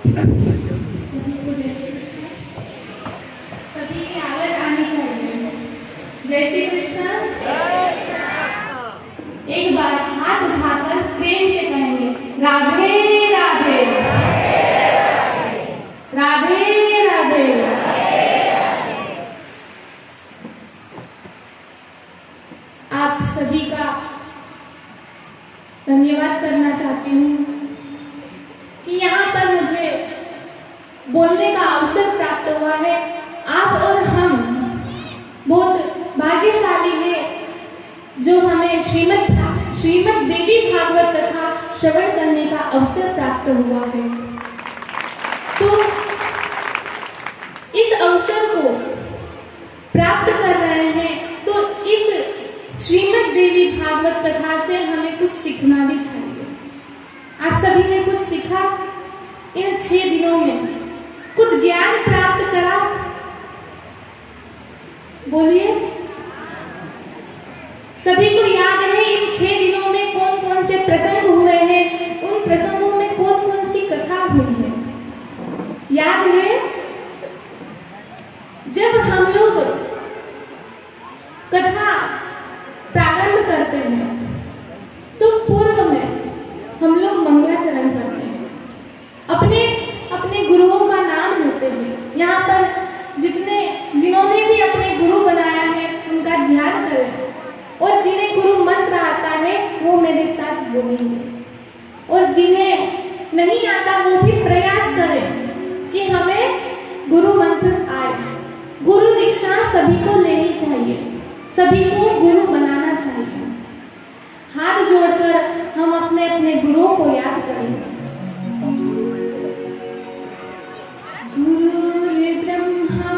सभी की आवाज आनी चाहिए। जय श्री कृष्ण। एक बार हाथ उठाकर प्रेम से कहेंगे राधे राधे राधे राधे। आप सभी का धन्यवाद करना चाहती हूँ कि यहाँ पर मुझे बोलने का अवसर प्राप्त हुआ है। आप और हम बहुत भाग्यशाली हैं जो हमें श्रीमद् देवी भागवत कथा श्रवण करने का अवसर प्राप्त हुआ है। तो इस अवसर को प्राप्त कर रहे हैं तो इस श्रीमद् देवी भागवत कथा से हमें कुछ सीखना भी चाहिए। आप सभी ने कुछ सीखा इन 6 दिनों में, कुछ ज्ञान प्राप्त करा। बोलिए, सभी को याद है इन 6 दिनों में कौन कौन से प्रसंग हुए हैं, उन प्रसंगों में कौन कौन सी कथा हुई है? याद है जब हम लोग कथा प्रारंभ करते हैं तो पूर्व में हम लोग मंगलाचरण करते हैं, अपने अपने गुरुओं का नाम लेते हैं। यहाँ पर जिन्होंने भी अपने गुरु बनाया है उनका ध्यान करें, और जिन्हें गुरु मंत्र आता है वो मेरे साथ बोलेंगे, और जिन्हें नहीं आता वो भी प्रयास करें कि हमें गुरु मंत्र आए। गुरु दीक्षा सभी को लेनी चाहिए, सभी को गुरु बनाना चाहिए। हाथ जोड़कर हम अपने अपने गुरुओं को याद करेंगे। गुरुर्ब्रह्मा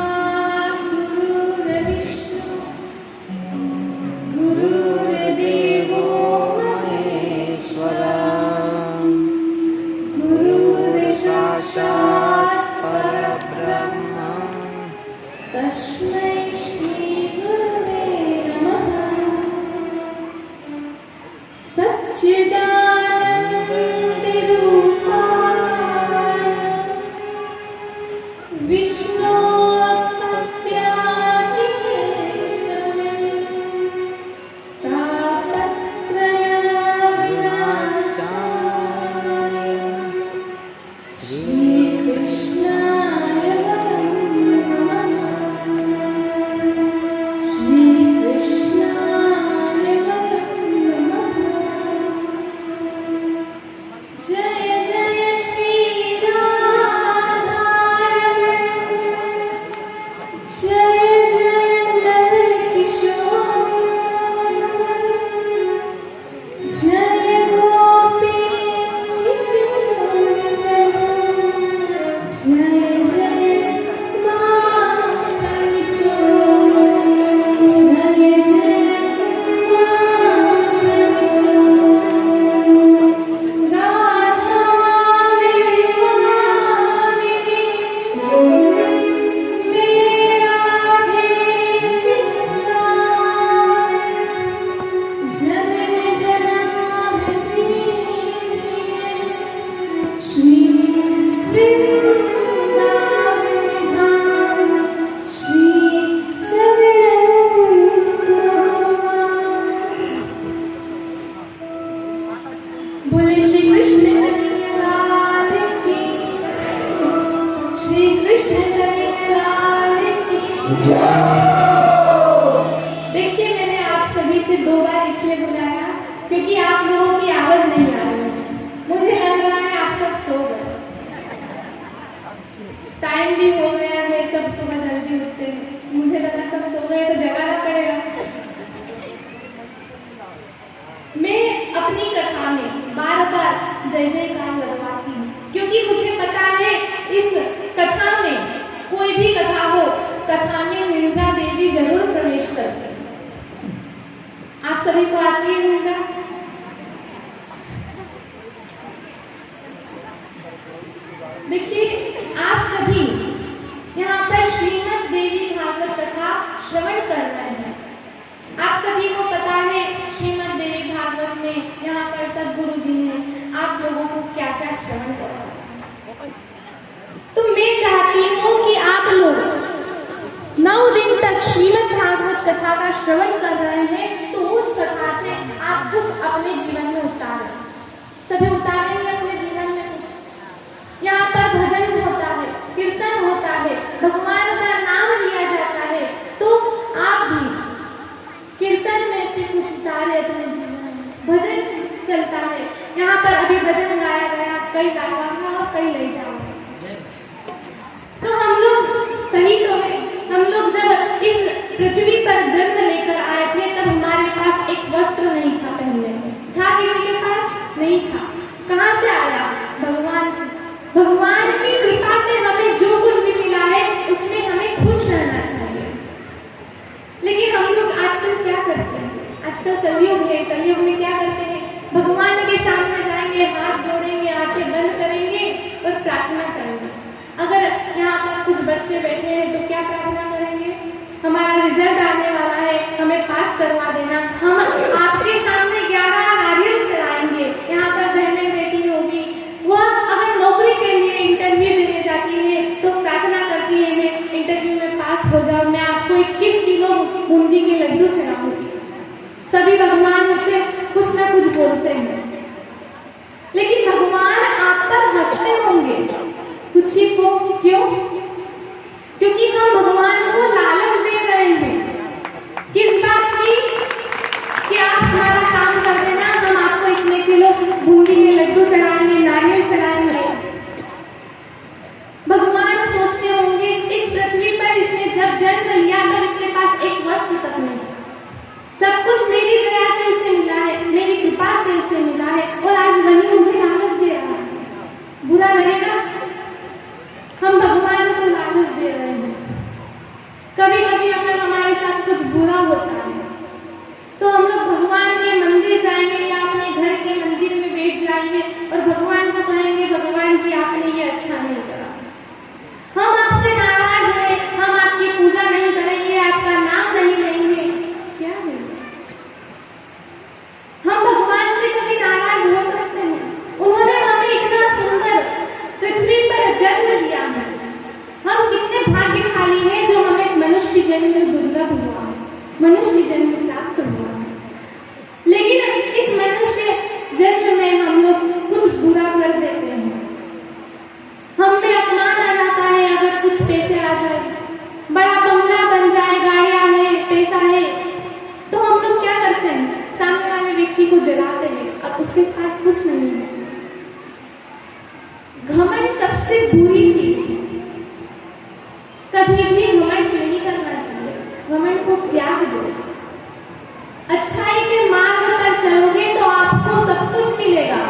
गुरुर्विष्णु गुरुर्देवो महेश्वरः गुरुर्साक्षात् परब्रह्म तस्मै श्री गुरवे नमः। सच्चिदानन्दरूपाय विष्णोत्पत्त्यादिहेतवे तापत्रय विनाशाय श्रीकृष्णाय नमः। श्रीकृष्णाय नमः। जय जय श्री राधारमण, जय जय नंदकिशोर, जय गोपी चित्तचूर्ण, जय जय माखन चोर, जय जय माखन चोर। राधा स्वामिनी मेरा राधे चित्तदास, जन्म जन्म दीजिए श्री वृंदावन धाम, श्री चरण दास। बोले श्री कृष्ण कन्हैया की, श्री कृष्ण कन्हैया की। देखिए, मैंने आप सभी से 2 बार इसलिए बुलाया क्योंकि आप लोगों की आवाज नहीं आ रही है। मुझे लग रहा है आप सब सो गए, टाइम भी हो गया है, सब सुबह जल्दी उठते हैं। मुझे लगा सब सो गए तो जगाना पड़ेगा। मैं अपनी कथा में बार बार जय जयकार लगवाती हूँ क्योंकि मुझे पता है इस कथा में, कोई भी कथा हो, कथा में निंद्रा देवी जरूर प्रवेश करती है। आप सभी को आती है निंद्रा? देखिए, आप सभी यहाँ पर श्रीमद् देवी भागवत कथा श्रवण कर रहे हैं। आप सभी को पता है श्रीमद् देवी भागवत में यहाँ पर सदगुरु जी ने आप लोगों को क्या क्या श्रवण कराया। कथा का श्रवण कर रहे हैं तो उस कथा से आप कुछ अपने जीवन में उतारें। सभी उतारेंगे अपने जीवन में कुछ। यहाँ पर भजन होता है, कीर्तन होता है, भगवान का नाम लिया जाता है, तो आप भी कीर्तन में से कुछ उतारे अपने जीवन में। भजन चलता है, यहाँ पर अभी भजन गाया गया, कई गाऊंगा और कई ले जाऊंगा। तो हम लोग सही तो है, हम लोग जब इस पृथ्वी पर जन्म लेकर आए थे तब हमारे पास एक वस्त्र नहीं था पहनने को। था किसी के पास? नहीं था। कहाँ से आया? भगवान की कृपा से हमें जो कुछ भी मिला है उसमें हमें खुश रहना चाहिए। लेकिन हम लोग आजकल क्या करते हैं? आजकल कलयुग है, कलयुग में क्या करते हैं? भगवान के सामने जाएंगे, हाथ जोड़ेंगे, आंखें बंद करेंगे और प्रार्थना करेंगे। अगर यहाँ पर कुछ बच्चे बैठे हैं तो क्या प्रार्थना करेंगे? हमारा रिजल्ट आने वाला है, हमें पास करवा देना। हम आपके सामने 11 नारियल चढ़ाएंगे। यहाँ पर बहनें बैठी होगी, वह अगर नौकरी के लिए इंटरव्यू देने जाती है तो प्रार्थना करती है मैं इंटरव्यू में पास हो जाऊँ, मैं आपको 21 किलो बूंदी के लड्डू चढ़ाऊंगी। सभी भगवान से कुछ ना कुछ बोलते हैं, लेकिन भगवान आप पर हंसते होंगे कुछ ही को। क्यों? क्योंकि हम भगवान को लालच दे रहे हैं किस बात की कि आप हमारा काम कर देना, हम आपको इतने किलो बूंदी के लड्डू चढ़ाएंगे, नारियल चढ़ाएंगे। भगवान सोचते होंगे इस पृथ्वी पर इसने जब जन्म लिया तब इसके पास एक वस्तु तक नहीं, सब कुछ मेरी दया से उसे मिला है, मेरी कृपा से उसे मिला है, और आज वही मुझे लालच दे रहा है। बुरा लगेगा? हम भगवान को लालच दे रहे हैं। कभी कभी अगर हमारे साथ कुछ बुरा होता है तो हम लोग भगवान के मंदिर जाएंगे या अपने घर के मंदिर में बैठ जाएंगे और भगवान को कहेंगे भगवान जी आपने ये अच्छा नहीं करा, हम आपसे नाराज हैं, हम आपकी पूजा नहीं करेंगे, आपका नाम नहीं लेंगे। क्या है? हम भगवान से कभी नाराज हो सकते हैं? उन्होंने हमें इतना सुंदर पृथ्वी पर जन्म दिया है। हम कितने भाग्यशाली हैं जो हमें मनुष्य जन्म दुर्लभ हुआ है, मनुष्य जन्म प्राप्त हुआ है। लेकिन इस मनुष्य जन्म में हम लोग कुछ बुरा कर देते हैं, हम में अपमान आ जाता है। अगर कुछ पैसे आ जाए, बड़ा बंगला बन जाए, गाड़ियां है, पैसा है, तो हम लोग क्या करते हैं? सामने वाले व्यक्ति को जलाते हैं। अब उसके पास कुछ नहीं है। घमंड सबसे बुरी चीज है, कभी भी घमंड नहीं करना चाहिए। घमंड को त्याग दो। अच्छाई के मार्ग पर चलोगे तो आपको सब कुछ मिलेगा,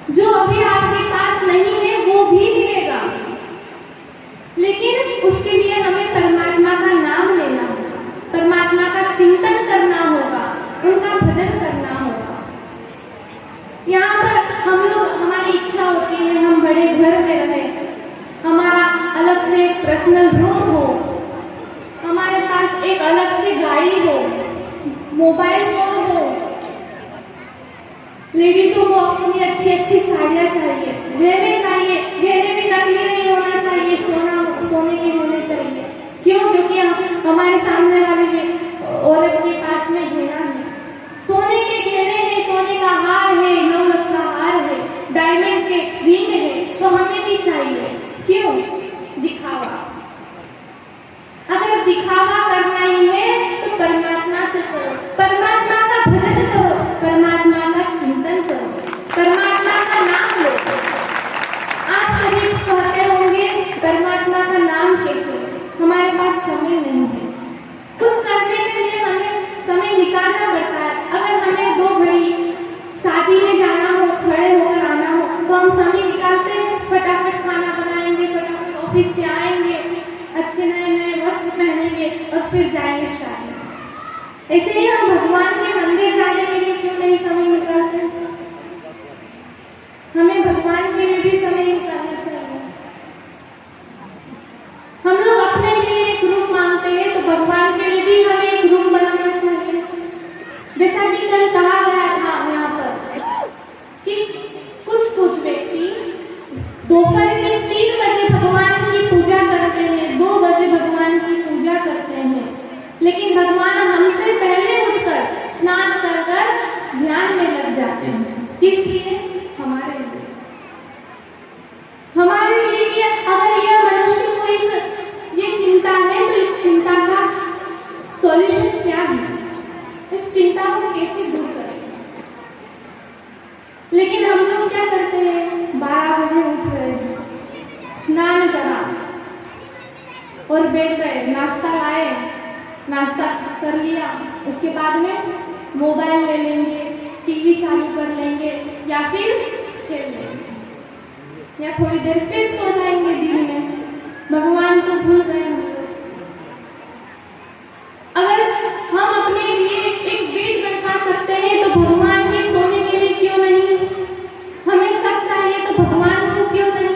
जो अभी आपके पास नहीं है वो भी मिलेगा। लेकिन उसके लिए हमें परमात्मा का नाम लेना होगा, परमात्मा का चिंतन करना होगा, उनका भजन करना होगा। यहाँ पर हम लोग, हमारी इच्छा होती है हम बड़े घर में रहें, हमारा अलग से पर्सनल रूम हो, हमारे पास एक अलग से गाड़ी हो, मोबाइल फोन हो, लेडीजों को अपनी अच्छी अच्छी साड़ियाँ चाहिए, गहने चाहिए, गहने में नकली नहीं होना चाहिए, सोने के होने चाहिए। क्यों? क्योंकि हमारे सामने वाले औरत के पास में गहना है, सोने के गहने हैं, सोने का हार है, नवरत्न का हार है, डायमंड के रिंग है, तो हमें भी चाहिए। क्यों? दिखावा। अगर दिखावा करना ही है तो परमात्मा से करो, परमात्मा का भजन करो, परमात्मा का चिंतन करो, परमात्मा का नाम लो। आप सभी कहते होंगे परमात्मा का नाम कैसे? हमारे पास समय नहीं है, कुछ करने के लिए हमें समय निकालना पड़ता है। अगर हमें 2 घड़ी शादी में जाना हो, खड़े होकर आना हो, तो हम समय निकालते हैं, फटाफट खाना बनाएंगे, फटाफट ऑफिस से आएंगे, अच्छे नए नए वस्त्र पहनेंगे और फिर जाएंगे शादी। ऐसे ही हम भगवान के मंदिर जाने के लिए क्यों नहीं समय निकालते? हमें भगवान के लिए भी समय निकालना चाहिए। हम लोग अपने लिए एक रूम मांगते हैं तो भगवान के लिए भी हमें एक रूम बनाना चाहिए। जैसा कि कल कहा गया था यहाँ पर कि कुछ व्यक्ति दोपहर के 3 बजे भगवान की पूजा करते हैं, 2 बजे भगवान की पूजा करते हैं, लेकिन भगवान हमसे पहले उठकर स्नान कर कर ध्यान में लग जाते हैं। किस लिए? हमारे लिए। हमारे लिए कि अगर यह मनुष्य को ये चिंता है तो इस चिंता का सॉल्यूशन क्या है, इस चिंता को कैसे दूर करें। लेकिन हम लोग क्या करते हैं, 12 बजे उठ रहे हैं, स्नान करा और बैठ गए, नाश्ता लाए, नाश्ता कर लिया, उसके बाद में मोबाइल ले लेंगे, टीवी चालू कर लेंगे या फिर खेल लेंगे या थोड़ी देर फिर सो जाएंगे दिन में। भगवान को भूल गए हम लोग। अगर हम अपने लिए एक बेड बनवा सकते हैं तो भगवान के सोने के लिए क्यों नहीं? हमें सब चाहिए तो भगवान को क्यों नहीं?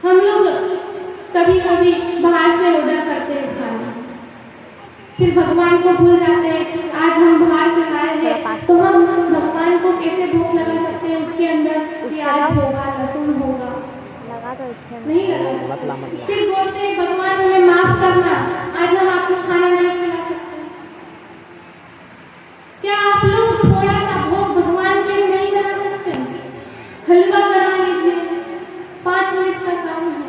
हम लोग कभी कभी बाहर से ऑर्डर करते हैं खाना, फिर भगवान को भूल जाते हैं कि आज हम बाहर से लाए हैं, तो हम भगवान को कैसे भूख लगा सकते हैं? उसके अंदर प्याज होगा, लहसुन होगा, नहीं लगा सकते। फिर बोलते हैं भगवान हमें माफ करना, आज हम आपको खाना नहीं खिला सकते। क्या आप लोग थोड़ा सा भोग भगवान के लिए नहीं बना सकते? हलवा बना लीजिए, 5 मिनट का काम है।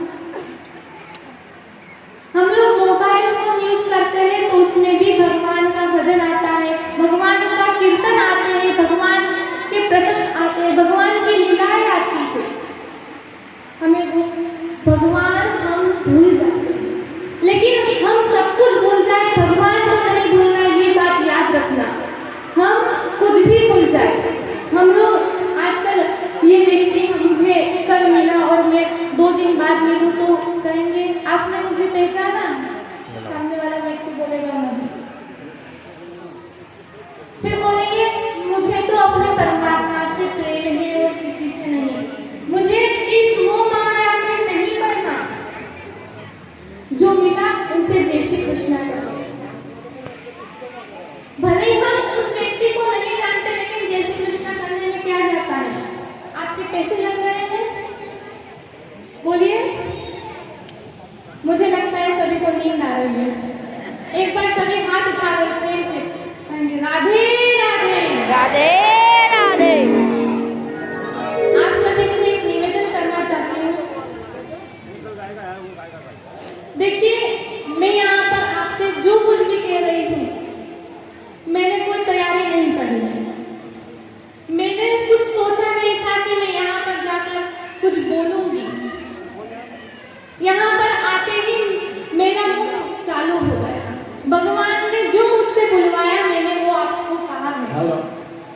हम लोग मोबाइल फोन यूज करते हैं तो उसमें भी भगवान का भजन आता है, भगवान का कीर्तन आते हैं, भगवान के प्रसंग आते हैं, भगवान की लीलाएं आती है। हमें वो भगवान हम भूल जाते हैं। लेकिन हम सब कुछ भूल जाए, भगवान को नहीं भूलना, ये बात याद रखना। हम कुछ भी भूल जाए, हम लोग आजकल ये व्यक्ति मुझे कल मिला और मैं 2 दिन बाद मिलूं तो कहेंगे आपने मुझे पहचाना? सामने वाला व्यक्ति बोलेगा नहीं। फिर बोलेंगे मुझे तो अपने परमात्मा से प्रेम है और किसी से नहीं, मुझे इस मोह माया में नहीं पड़ना। जो मिला उनसे जय श्री कृष्ण करो। भले ही हम उस व्यक्ति को नहीं जानते, लेकिन जय श्री कृष्ण करने में क्या जाता है? आपके पैसे लग रहे हैं? बोलिए। मुझे लगता है सभी को नींद आ रही है। एक बार सभी हाथ उठाकर प्रेम से राधे राधे राधे राधे। आप सभी से एक निवेदन करना चाहती हूँ। देखिए, मैं यहाँ पर आपसे जो कुछ भी कह रही हूँ, मैंने कोई तैयारी नहीं करी है। मैंने कुछ सोचा नहीं था कि मैं यहाँ पर जाकर कुछ बोलूंगी। यहाँ पर आते ही मेरा मुंह चालू हो गया। भगवान ने जो मुझसे बुलवाया मैंने वो आपको कहा है।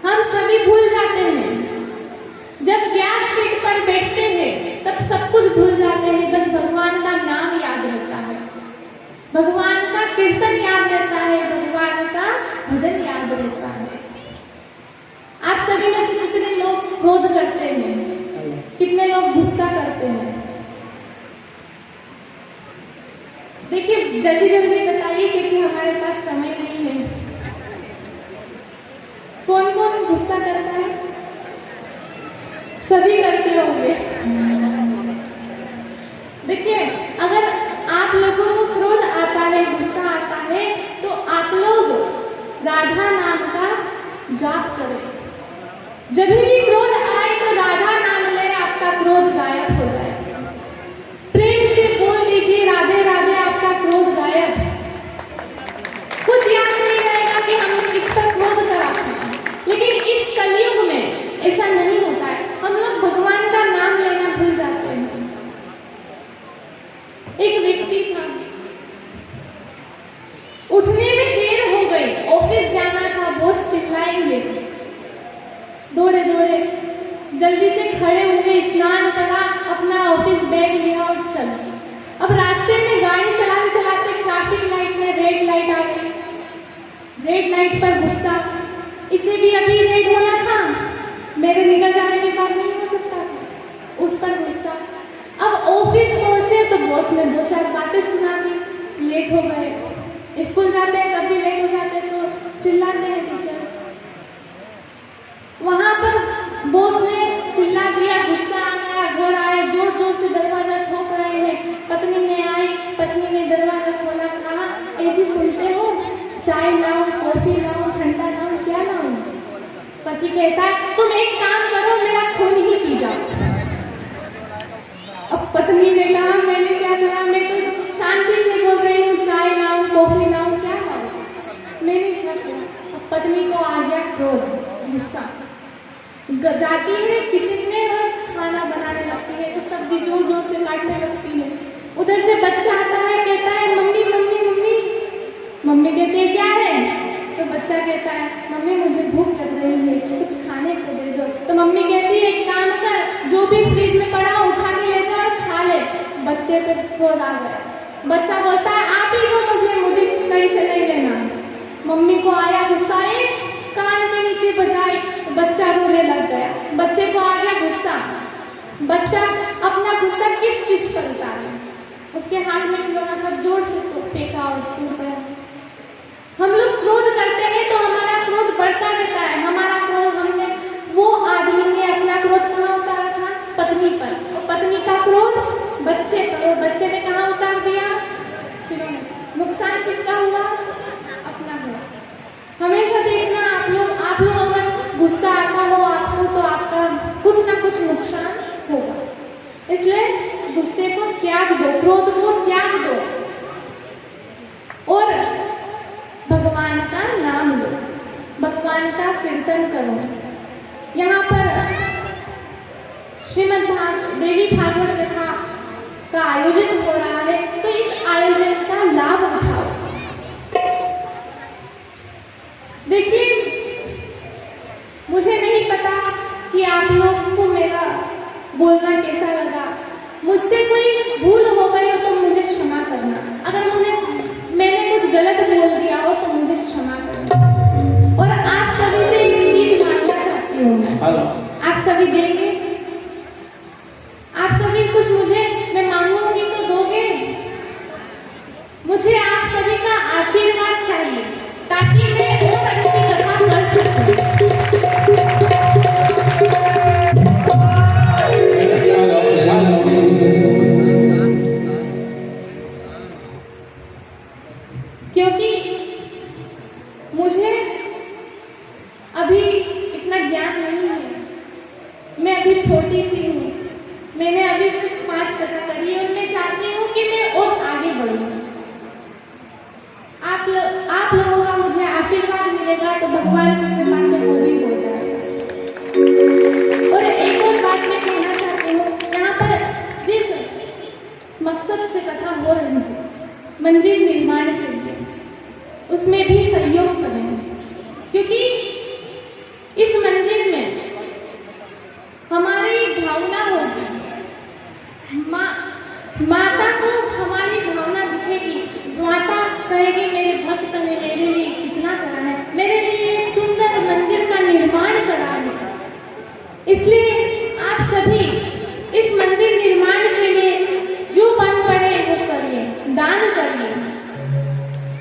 हम सभी भूल जाते हैं, जब गैस पीठ पर बैठते हैं तब सब कुछ भूल जाते हैं, बस भगवान का नाम याद रहता है, भगवान का कीर्तन याद रहता है, भगवान का भजन याद रहता है। आप सभी में से कितने लोग क्रोध करते हैं, कितने लोग गुस्सा करते हैं? देखिए, जल्दी जल्दी बताइए क्योंकि हमारे पास समय नहीं है। कौन कौन गुस्सा करता है? सभी करते होंगे। देखिए, अगर आप लोगों को क्रोध आता है, गुस्सा आता है, तो आप लोग राधा नाम का जाप करें। जब भी क्रोध आए तो राधा नाम ले, आपका क्रोध गायब हो जाए। प्रेम से बोल दीजिए राधे राधे, आपका क्रोध गायब। कुछ याद नहीं रहेगा कि हमने किस पर क्रोध करा। लेकिन इस कलयुग में ऐसा नहीं होता है, हम लोग भगवान का नाम लेना भूल जाते हैं। एक व्यक्ति था, उठने में देर हो गई, ऑफिस जाना था, बॉस चिल्लाएंगे, दौड़े दौड़े जल्दी से खड़े हुए, स्नान करा, अपना ऑफिस बैग लिया और चल। अब रास्ते में गाड़ी चलाते चलाते ट्रैफिक लाइट में रेड लाइट आ गई। रेड लाइट पर गुस्सा, इसे भी अभी रेड होना था, मेरे निकल जाने के बाद नहीं हो सकता था, उस पर गुस्सा। अब ऑफिस पहुंचे तो बॉस ने 2-4 बातें सुना दी, लेट हो गए। स्कूल जाते हैं तब भी लेट हो जाते हैं तो चिल्लाते हैं टीचर्स। वहां पर बॉस ने चिल्ला दिया, गुस्सा आ गया, घर आए, जोर जोर से दरवाजा ठोक रहे हैं। पत्नी ने आई, पत्नी ने दरवाजा खोला, कहा ऐसी कहता है तुम एक काम करो, मेरा खून ही पी जाओ। अब पत्नी ने कहा मैंने क्या करा, मैं तो शांति से बोल रही हूँ, चाय लाऊं, कॉफी लाऊं, क्या लाऊं, मैंने क्या किया। अब पत्नी को आ गया क्रोध, गुस्सा, जाती है किचन में और खाना बनाने लगती है, तो सब्जी जोर जोर से काटने लगती है। उधर से बच्चा आता है, कहता है मम्मी मम्मी मम्मी। मम्मी कहती है क्या है, तो बच्चा कहता है मम्मी मुझे भूख लग रही है, कुछ खाने को दे दो। तो मम्मी कहती है एक काम कर, जो भी फ्रिज में पड़ा उठा के ले जा और खा ले। बच्चे पे क्रोध आ गया, बच्चा बोलता है आप ही दो मुझे कहीं से नहीं लेना। मम्मी को आया गुस्सा, कान के नीचे बजाई, बच्चा रोने लग गया। बच्चे को आ गया गुस्सा, बच्चा अपना गुस्सा किस चीज पर उतारे, उसके हाथ में खिलौना था, जोर से फेंका और टूट गया। हम लोग क्रोध करते हैं तो हमारा क्रोध बढ़ता रहता है। हमारा क्रोध, हमने वो आदमी ने अपना क्रोध कहाँ उतारा था, पत्नी पर, और पत्नी का क्रोध बच्चे पर, और बच्चे ने कहाँ उतार दिया, खिलौने। नुकसान किसका हुआ, अपना हुआ। हमेशा देखना आप लोग अगर गुस्सा आता हो आपको तो आपका कुछ ना कुछ नुकसान होगा। इसलिए गुस्से को त्याग दो, क्रोध को त्याग दो और भगवान का नाम लो, भगवान का कीर्तन करो। यहाँ पर देवी भागवत कथा का आयोजन हो रहा है, तो इस आयोजन का लाभ उठाओ। देखिए मुझे नहीं पता कि आप लोगों को मेरा बोलना कैसा लगा, मुझसे कोई भूल हो गई हो तो मुझे क्षमा करना, अगर मैंने कुछ गलत बोल दिया हो तो मुझे क्षमा करना। और आप सभी से एक चीज मांगना चाहती हूँ आप सभी देंगे, आप सभी कुछ मुझे मैं मांगूंगी तो दोगे। मुझे आप सभी का आशीर्वाद चाहिए ताकि मैं और अच्छी कथा कर सकूं। क्योंकि मुझे अभी इतना ज्ञान नहीं है, मैं अभी छोटी सी हूँ, मैंने अभी सिर्फ 5 कथा करी है और मैं चाहती हूँ कि मैं और आगे बढ़ूँ। आप लोगों का मुझे आशीर्वाद मिलेगा तो भगवान की कृपा से वो भी हो जाएगा। और एक और बात मैं कहना चाहती हूँ, यहाँ पर जिस मकसद से कथा हो रही है, मंदिर निर्माण के लिए, उसमें भी सहयोग करें, क्योंकि इस मंदिर में हमारी भावना होगी, माता को हमारी भावना दिखेगी, माता कहेगी मेरे भक्त ने मेरे लिए कितना करा है, मेरे लिए एक सुंदर मंदिर का निर्माण करा है। इसलिए आप सभी इस मंदिर निर्माण के लिए जो बन पड़े वो करिए, दान करिए।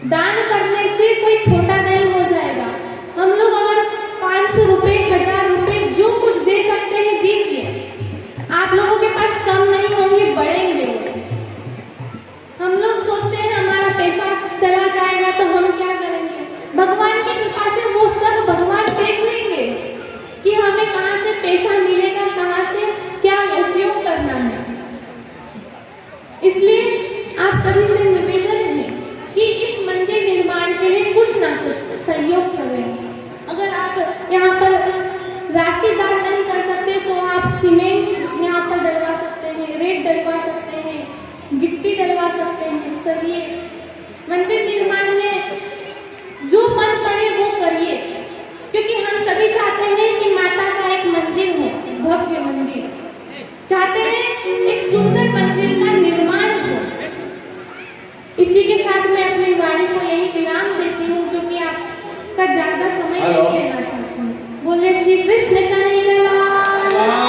दान करने से कोई छोटा नहीं हो जाएगा। हम लोग अगर 500 रुपए, 1000 रुपए जो कुछ दे सकते हैं दीजिए। आप लोगों के पास कम नहीं होंगे, बढ़ेंगे। हम लोग सोचते हैं हमारा पैसा चला जाएगा तो हम क्या करेंगे, भगवान की कृपा से वो सब भगवान देख लेंगे कि हमें कहाँ से पैसा मिलेगा, कहाँ से क्या उपयोग करना है। इसलिए आप सभी से निवेदन है कि इस मंदिर निर्माण के लिए कुछ ना कुछ सहयोग करें। अगर आप यहाँ पर राशि दान नहीं कर सकते तो आप सीमेंट यहाँ पर डलवा सकते हैं, रेत डलवा सकते हैं, गिट्टी डलवा सकते हैं। सरिये मंदिर निर्माण में जो मन पड़े वो करिए, क्योंकि हम सभी चाहते हैं कि माता का एक मंदिर हो, भव्य मंदिर चाहते हैं, एक सुंदर मंदिर का निर्माण हो। इसी के साथ मैं अपनी वाणी को यही विराम देती हूँ, क्योंकि आपका ज्यादा समय नहीं लेना चाहती हूँ। बोले श्री कृष्ण कन्हैया लाल।